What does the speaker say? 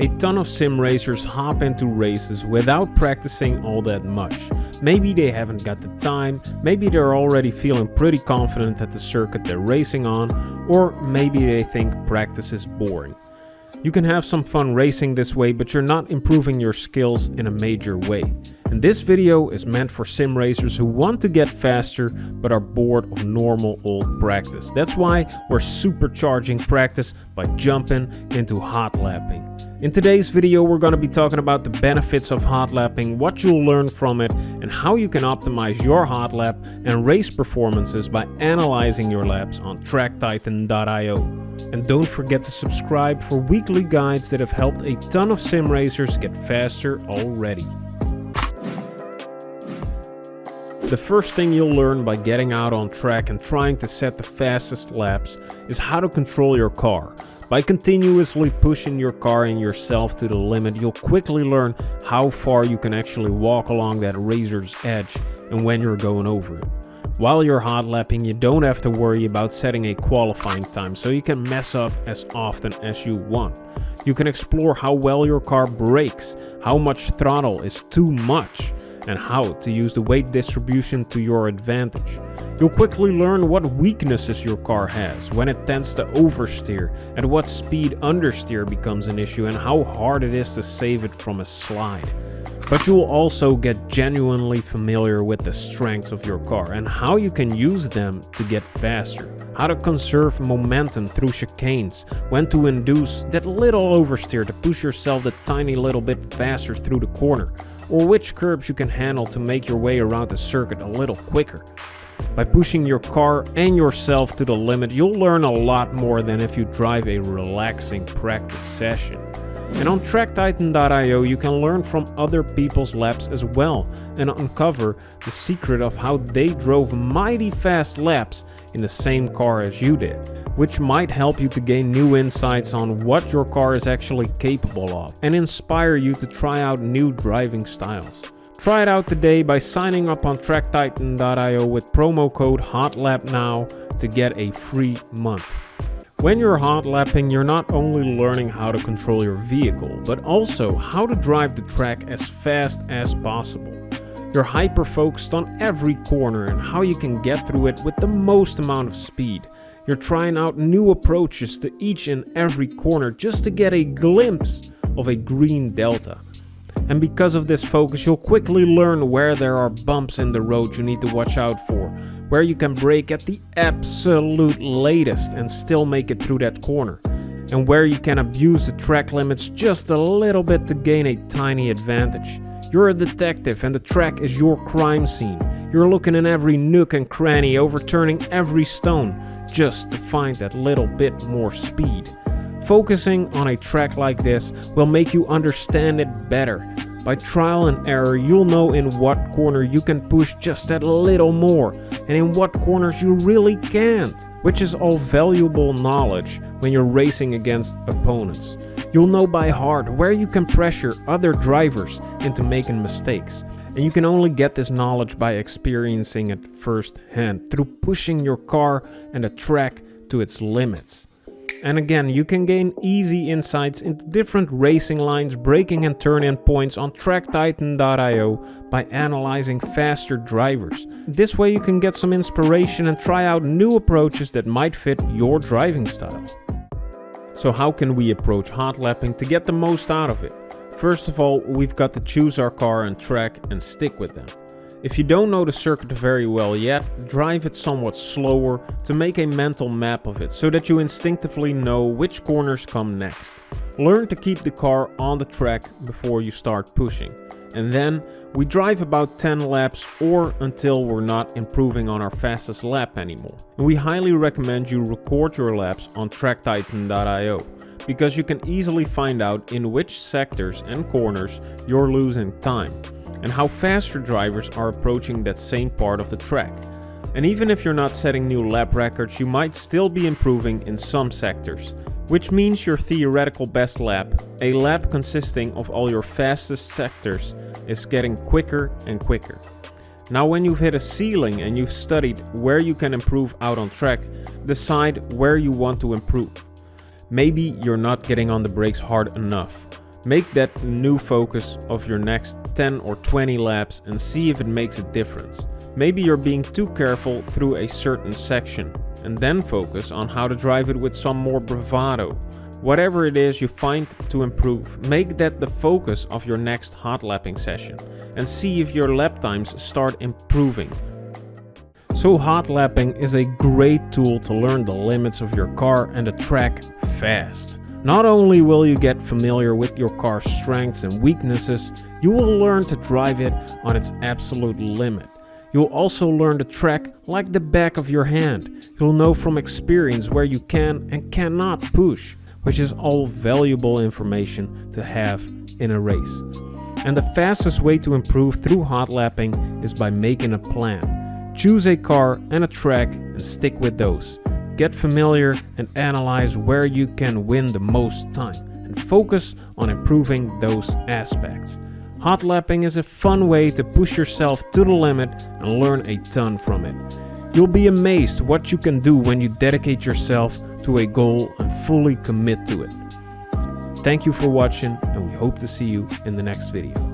A ton of sim racers hop into races without practicing all that much. Maybe they haven't got the time, maybe they're already feeling pretty confident at the circuit they're racing on, or maybe they think practice is boring. You can have some fun racing this way, but you're not improving your skills in a major way. And this video is meant for sim racers who want to get faster but are bored of normal old practice. That's why we're supercharging practice by jumping into hot lapping. In today's video we're going to be talking about the benefits of hot lapping, what you'll learn from it, and how you can optimize your hot lap and race performances by analyzing your laps on tracktitan.io. And don't forget to subscribe for weekly guides that have helped a ton of sim racers get faster already. The first thing you'll learn by getting out on track and trying to set the fastest laps is how to control your car. By continuously pushing your car and yourself to the limit, you'll quickly learn how far you can actually walk along that razor's edge and when you're going over it. While you're hot lapping, you don't have to worry about setting a qualifying time, so you can mess up as often as you want. You can explore how well your car brakes, how much throttle is too much, and how to use the weight distribution to your advantage. You'll quickly learn what weaknesses your car has, when it tends to oversteer, at what speed understeer becomes an issue, and how hard it is to save it from a slide. But you'll also get genuinely familiar with the strengths of your car and how you can use them to get faster. How to conserve momentum through chicanes, when to induce that little oversteer to push yourself the tiny little bit faster through the corner, or which curbs you can handle to make your way around the circuit a little quicker. By pushing your car and yourself to the limit, you'll learn a lot more than if you drive a relaxing practice session. And on tracktitan.io you can learn from other people's laps as well and uncover the secret of how they drove mighty fast laps in the same car as you did, which might help you to gain new insights on what your car is actually capable of and inspire you to try out new driving styles. Try it out today by signing up on tracktitan.io with promo code HOTLAPNOW to get a free month. When you're hot lapping, you're not only learning how to control your vehicle, but also how to drive the track as fast as possible. You're hyper focused on every corner and how you can get through it with the most amount of speed. You're trying out new approaches to each and every corner just to get a glimpse of a green delta. And because of this focus, you'll quickly learn where there are bumps in the road you need to watch out for, where you can brake at the absolute latest and still make it through that corner, and where you can abuse the track limits just a little bit to gain a tiny advantage. You're a detective and the track is your crime scene. You're looking in every nook and cranny, overturning every stone just to find that little bit more speed. Focusing on a track like this will make you understand it better. By trial and error, you'll know in what corner you can push just that little more and in what corners you really can't, which is all valuable knowledge when you're racing against opponents. You'll know by heart where you can pressure other drivers into making mistakes, and you can only get this knowledge by experiencing it firsthand through pushing your car and the track to its limits. And again, you can gain easy insights into different racing lines, braking and turn-in points on tracktitan.io by analyzing faster drivers. This way you can get some inspiration and try out new approaches that might fit your driving style. So how can we approach hot lapping to get the most out of it? First of all, we've got to choose our car and track and stick with them. If you don't know the circuit very well yet, drive it somewhat slower to make a mental map of it so that you instinctively know which corners come next. Learn to keep the car on the track before you start pushing. And then we drive about 10 laps or until we're not improving on our fastest lap anymore. And we highly recommend you record your laps on tracktitan.io because you can easily find out in which sectors and corners you're losing time, and how faster drivers are approaching that same part of the track. And even if you're not setting new lap records, you might still be improving in some sectors, which means your theoretical best lap, a lap consisting of all your fastest sectors, is getting quicker and quicker. Now when you've hit a ceiling and you've studied where you can improve out on track, decide where you want to improve. Maybe you're not getting on the brakes hard enough. Make that new focus of your next 10 or 20 laps and see if it makes a difference. Maybe you're being too careful through a certain section, and then focus on how to drive it with some more bravado. Whatever it is you find to improve, make that the focus of your next hot lapping session and see if your lap times start improving. So hot lapping is a great tool to learn the limits of your car and the track fast. Not only will you get familiar with your car's strengths and weaknesses, you will learn to drive it on its absolute limit. You'll also learn the track like the back of your hand. You'll know from experience where you can and cannot push, which is all valuable information to have in a race. And the fastest way to improve through hot lapping is by making a plan. Choose a car and a track and stick with those. Get familiar and analyze where you can win the most time and focus on improving those aspects. Hot lapping is a fun way to push yourself to the limit and learn a ton from it. You'll be amazed what you can do when you dedicate yourself to a goal and fully commit to it. Thank you for watching, and we hope to see you in the next video.